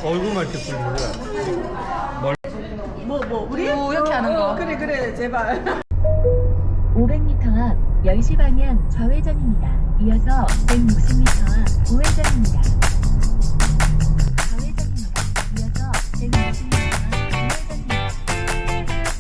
얼굴만 이렇게 굴리는 거야. 우리? 이렇게 하는 거. 그래, 제발. 500m 앞 10시 방향 좌회전입니다. 이어서 160m 앞 우회전입니다. 좌회전입니다. 이어서 160m 앞 우회전입니다.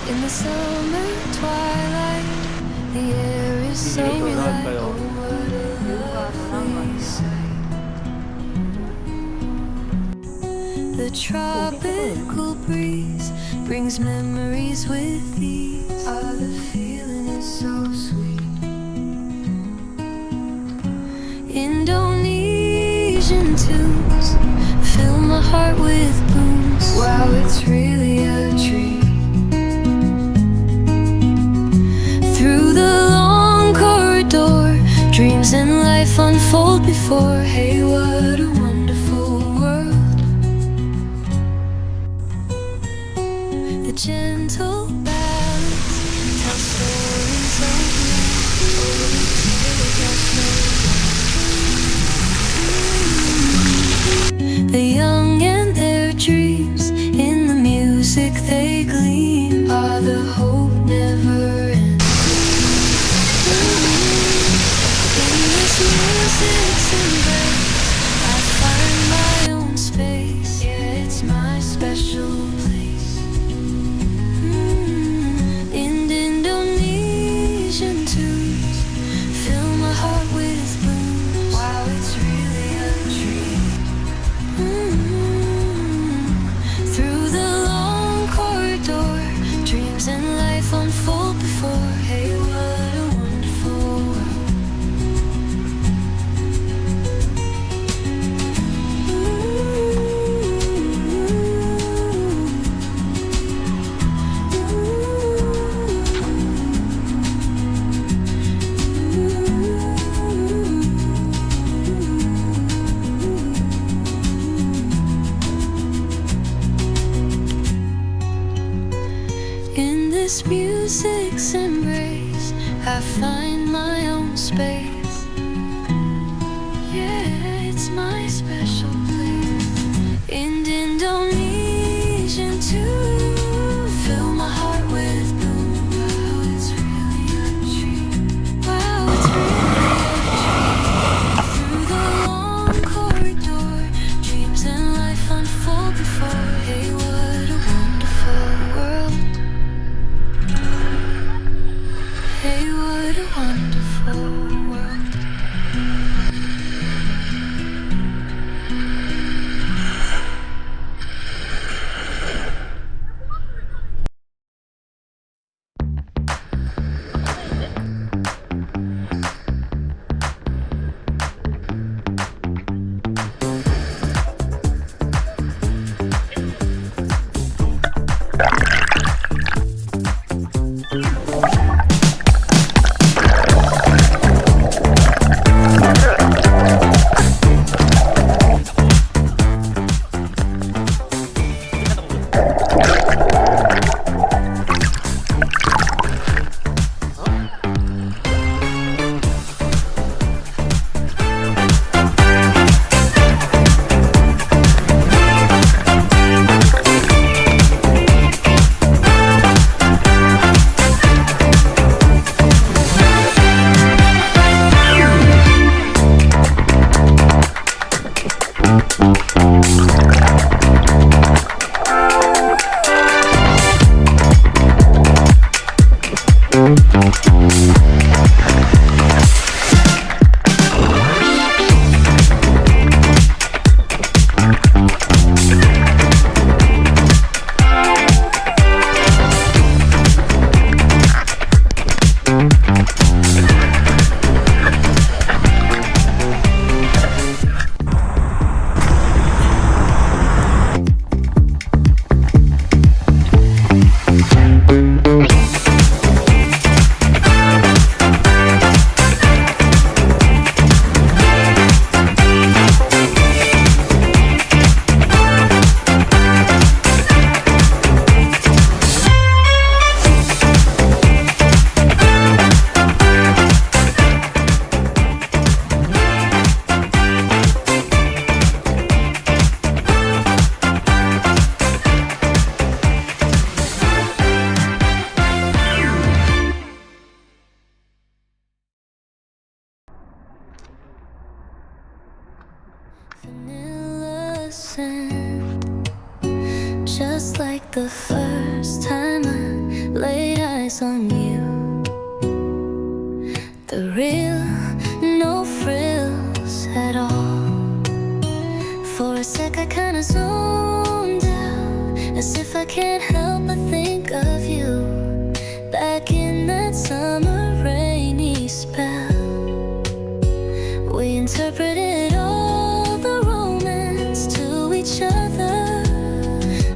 In the summer twilight, the air is so light. Oh, what a lovely sight. The tropical breeze brings memories with ease. Ah, the feeling is so sweet. Indonesian tunes fill my heart with booms. Wow, it's really a treat. Through the long corridor, dreams and life unfold before. Hey, what a wonderful world. The gentle ballads tell stories of love. The young and their dreams, in the music they gleam. Ah, the hope never ends. Music's embrace, I find my own space. Yeah, it's my special place. In Indonesian tunes fill my heart with blues. Wow, it's really a treat. Through the long corridor, dreams and life unfold before. Hey, what a wonderful world. In this music's embrace, I find my own space. Yeah, it's my special place. In Indonesian too, fill my heart with blue. Wow, it's really a treat. Wow, it's really a treat. Through the long corridor, dreams and life unfold before. Hey, what a wonderful world. Hey, what a wonderful world. Vanilla scent, just like the first time I laid eyes on you. The real, no frills at all. For a sec I kinda zoned out, as if I can't help but think of you. Back in that summer rainy spell, we interpreted all the romance to each other.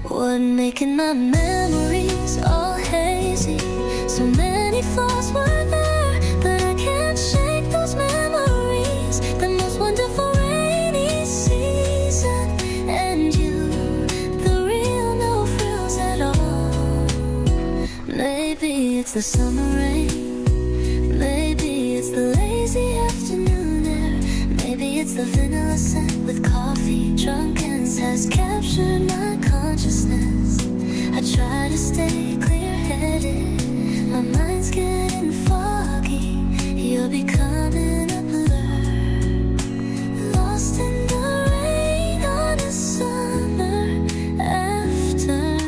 What making my memories all hazy? So many flaws were there, but I can't shake those memories. The most wonderful rainy season, and you, the real no frills at all. Maybe it's the summer rain, maybe it's the lazy afternoon air, maybe it's the vanilla scent with coffee drunkenness has captured my consciousness. I try to stay clear-headed, my mind's getting foggy. You're becoming a blur, lost in the rain on a summer afternoon.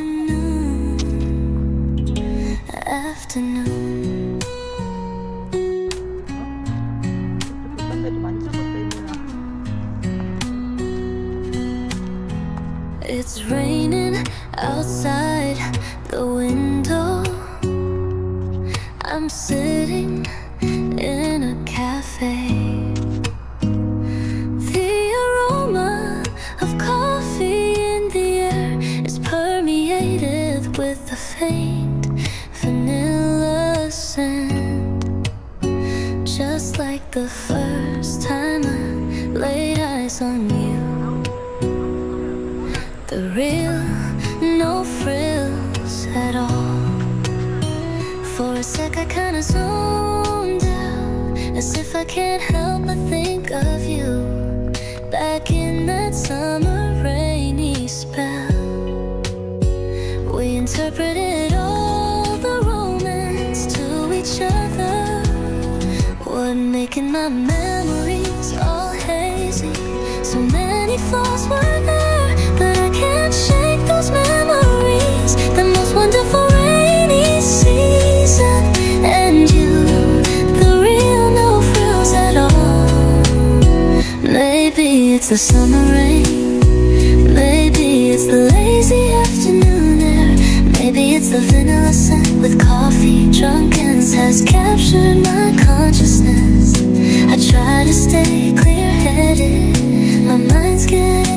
It's raining outside the window. I'm sitting in a cafe. The aroma of coffee in the air is permeated with a faint vanilla scent, just like the first time I laid eyes on you. The real, no frills at all. For a sec I kinda zoned out, as if I can't help but think of you. Back in that summer rainy spell, we interpreted all the romance to each other. What making my memories all hazy? So many flaws were there, but I can't shake those memories. The most wonderful rainy season, and you, the real no frills at all. Maybe it's the summer rain, maybe it's the lazy afternoon air, maybe it's the vanilla scent with coffee drunkenness has captured my consciousness. I try to stay clear-headed, my mind's getting